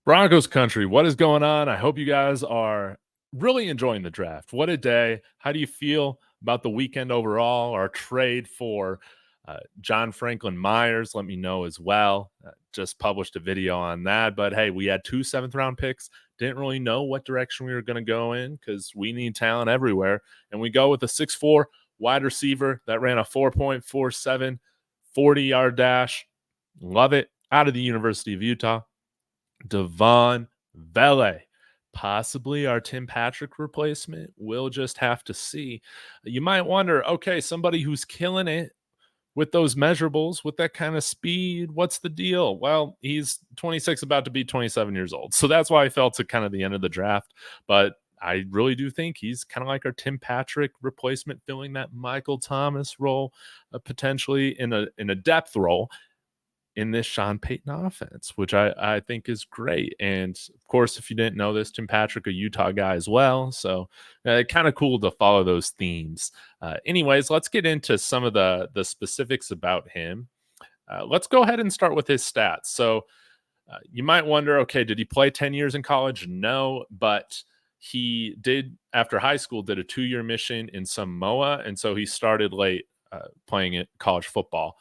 Broncos country, what is going on? I hope you guys are really enjoying the draft. What a day. How do you feel about the weekend overall? Our trade for John Franklin Myers, let me know as well. Just published a video on that. But hey, we had 2 7th round picks. Didn't really know what direction we were going to go in because we need talent everywhere. And we go with a 6'4 wide receiver that ran a 4.47 40-yard dash. Love it. Out of the University of Utah. Devaughn Vele, possibly our Tim Patrick replacement. We'll just have to see. You might wonder, okay, somebody who's killing it with those measurables, with that kind of speed, what's the deal? Well, he's 26, about to be 27 years old. So that's why I felt to kind of the end of the draft. But I really do think he's kind of like our Tim Patrick replacement, filling that Michael Thomas role, potentially in a depth role in this Sean Payton offense, which I think is great. And of course, if you didn't know this, Tim Patrick, a Utah guy as well. So kind of cool to follow those themes. Anyways, let's get into some of the specifics about him. Let's go ahead and start with his stats. So you might wonder, okay, did he play 10 years in college? No, but he did, after high school, did a 2-year mission in Samoa. And so he started late playing at college football.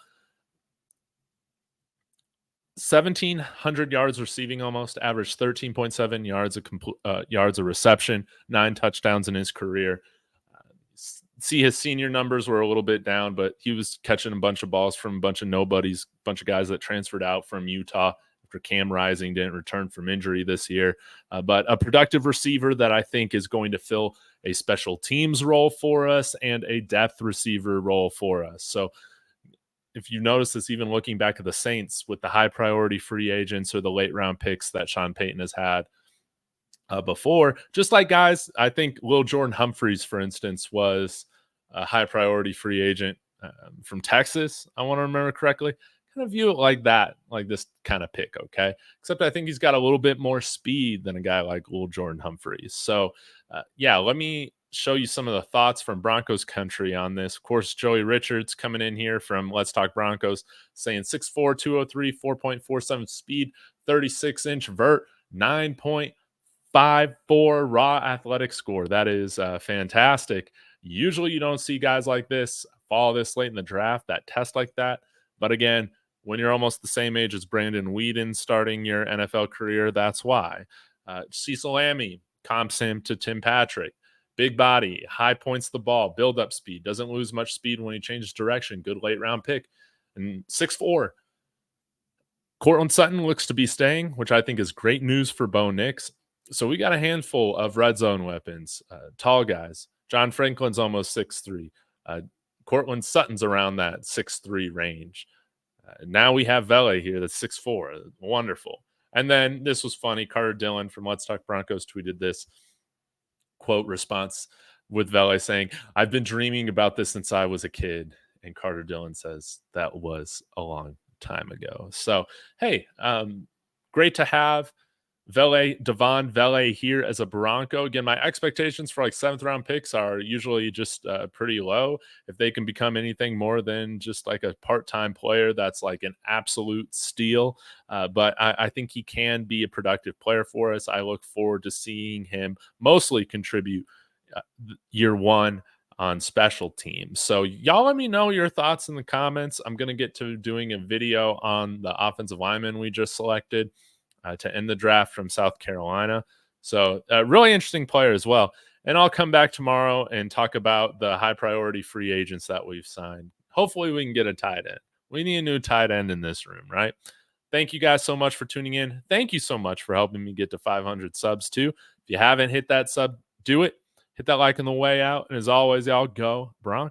1,700 yards receiving, almost averaged 13.7 yards of reception, 9 touchdowns in his career. See, his senior numbers were a little bit down, but he was catching a bunch of balls from a bunch of nobodies, a bunch of guys that transferred out from Utah after Cam Rising didn't return from injury this year. But a productive receiver that I think is going to fill a special teams role for us and a depth receiver role for us. So if you notice this, even looking back at the Saints with the high priority free agents or the late round picks that Sean Payton has had before, just like guys, I think Lil Jordan Humphreys, for instance, was a high priority free agent from Texas. I want to remember correctly. Kind of view it like that, like this kind of pick. Okay. Except I think he's got a little bit more speed than a guy like Lil Jordan Humphreys. So yeah, let me show you some of the thoughts from Broncos country on this. Of course, Joey Richards coming in here from Let's Talk Broncos saying 6'4", 203, 4.47 speed, 36-inch vert, 9.54 raw athletic score. That is fantastic. Usually you don't see guys like this fall this late in the draft that test like that. But again, when you're almost the same age as Brandon Weeden starting your NFL career, that's why. Cecil Lammey comps him to Tim Patrick. Big body, high points the ball, build up speed, doesn't lose much speed when he changes direction. Good late round pick. And 6'4". Courtland Sutton looks to be staying, which I think is great news for Bo Nix. So we got a handful of red zone weapons, tall guys. John Franklin's almost 6'3". Courtland Sutton's around that 6'3" range. Now we have Vele here that's 6'4". Wonderful. And then this was funny. Carter Dillon from Let's Talk Broncos tweeted this quote response with Vele saying, "I've been dreaming about this since I was a kid." And Carter Dillon says that was a long time ago. So, hey, great to have Devaughn Vele here as a Bronco. Again, my expectations for like 7th-round picks are usually just pretty low. If they can become anything more than just like a part-time player, that's like an absolute steal. But I think he can be a productive player for us. I look forward to seeing him mostly contribute year one on special teams. So y'all let me know your thoughts in the comments. I'm going to get to doing a video on the offensive lineman we just selected to end the draft from South Carolina. So a really interesting player as well. And I'll come back tomorrow and talk about the high priority free agents that we've signed. Hopefully we can get a tight end. We need a new tight end in this room, right? Thank you guys so much for tuning in. Thank you so much for helping me get to 500 subs too. If you haven't hit that sub, do it. Hit that like on the way out. And as always, y'all, go Broncos.